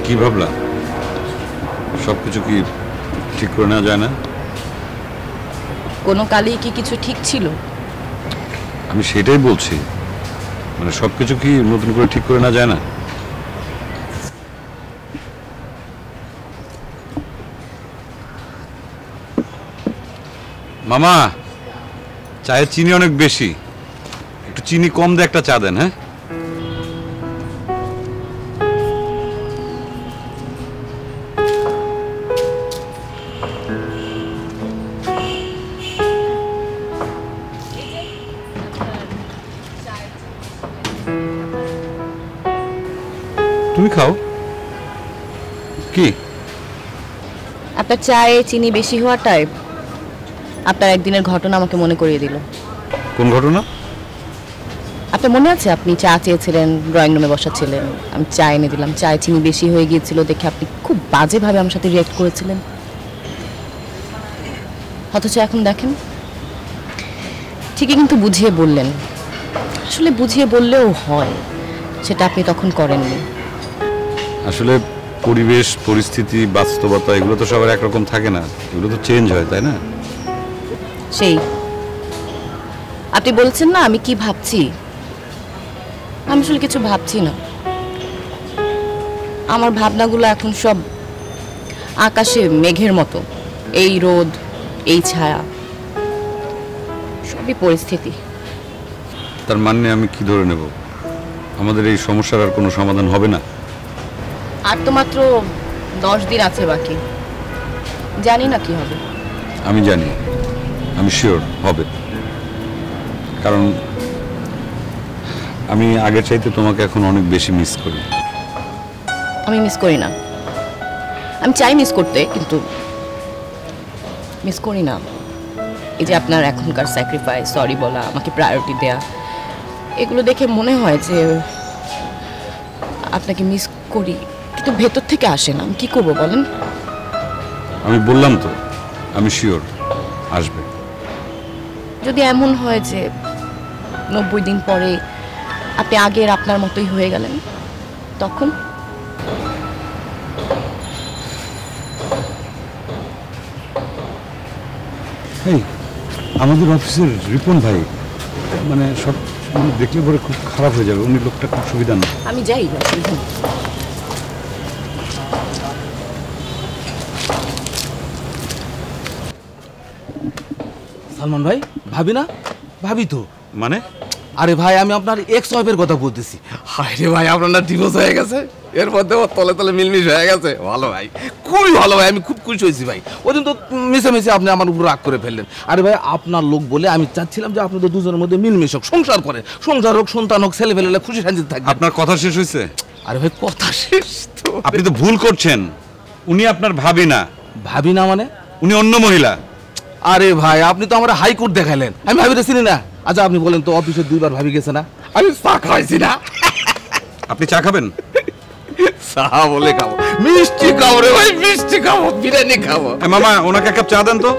কি ভাবলা? সবকিছু কি ঠিক করে নেওয়া যায় না? কোনো কালেই কি কিছু ঠিক ছিল? আমি সেটাই বলছি, মানে সবকিছু কি নতুন করে ঠিক করে নেওয়া যায় না? মামা, চায়ের চিনি অনেক বেশি, একটু চিনি কম দিয়ে একটা চা দেন। হ্যাঁ, তুমি খাও। কি আপনার চায়ে চিনি বেশি হওয়াটাই আপনার একদিনের ঘটনা আমাকে মনে করিয়ে দিল। কোন ঘটনা? আপনার মনে আছে আপনি চা চেয়েছিলেন, ড্রয়িং রুমে বসাচ্ছিলেন, আমি চা এনে দিলাম, চায়ে চিনি বেশি হয়ে গিয়েছিল দেখে আপনি খুব বাজেভাবে আমার সাথে রিঅ্যাক্ট করেছিলেন। অথচ এখন দেখেন ঠিকই কিন্তু বুঝিয়ে বললেন। আসলে বুঝিয়ে বললেও হয়, সেটা আপনি তখন করেননি। আসলে পরিবেশ, পরিস্থিতি, বাস্তবতা এগুলো তো সবার একরকম থাকে না, এগুলো তো চেঞ্জ হয়, তাই না? সেই আপনি বলছেন না আমি কি ভাবছি, আমি আসলে কিছু ভাবছি না। আমার ভাবনাগুলো এখন সব আকাশে মেঘের মতো, এই রোদ, এই ছায়া, সবই পরিস্থিতি। তার মানে আমি কি ধরে নেব, আমাদের এই সমস্যার আর কোনো সমাধান হবে না? আর তো মাত্র 10 দিন আছে বাকি, জানি না কি হবে। আমি জানি, আমি শিওর হবে, কারণ আমি আগের চাইতে তোমাকে এখন অনেক বেশি মিস করি। আমি মিস করি না, আমি চাই মিস করতে, কিন্তু মিস করি না। এই যে আপনার এখনকার স্যাক্রিফাইস, সরি বলা, আমাকে প্রায়োরিটি দেয়া, এগুলো দেখে মনে হয় যে আপনাকে মিস করি, কিন্তু ভেতর থেকে আসে না। আমি কি করবো বলেন? আমি বললাম তো, আমি শিওর আসবে। যদি এমন হয় যে 90 দিন পরে আপনি আগের আপনার মতোই হয়ে গেলেন, তখন এই আমাদের অফিসের রিপন ভাই, মানে সব দেখলে পরে খুব খারাপ হয়ে যাবে, উনি লোকটা খুব সুবিধা না। আমি যাই। সালমান ভাই, ভাবি না? ভাবি তো। মানে? আরে ভাই, আমি আপনার এক্স ওয়াইফের কথা বলতেছি। হায় রে ভাই, আপনার ডিভোর্স হয়ে গেছে, এর মধ্যে ওর তলে তলে মিলমিশ হয়ে গেছে। ভালো ভাই, খুবই ভালো ভাই, আমি খুব খুশি হয়েছি ভাই। ওই দিন তো মিশে আপনি আমার উপর রাগ করে ফেললেন। আরে ভাই, আপনার লোক বলে আমি চাচ্ছিলাম যে আপনাদের দুজনের মধ্যে মিলমিশ হোক, সংসার করে, সংসার হোক, সন্তান হোক, ছেলে ফেলে খুশি শান্তিতে থাকবে। আপনার কথা শেষ হয়েছে? আরে ভাই, কথা শেষ তো। আপনি তো ভুল করছেন, উনি আপনার ভাবি না। ভাবি না মানে? উনি অন্য মহিলা। আরে ভাই, আপনি তো আমার হাইকোর্ট দেখাইলেন, আমি ভাবিতে চিনি না। আচ্ছা আপনি বলেন তো, অফিসে 2বার ভাবি গেছে না? আমি চা খাইছি না। আপনি চা খাবেন? চা বলে খাবো, মিষ্টি খাবো রে ভাই, মিষ্টি খাবো, বিরিয়ানি খাবো। মামা, ওনাকে এক কাপ চা দেন তো।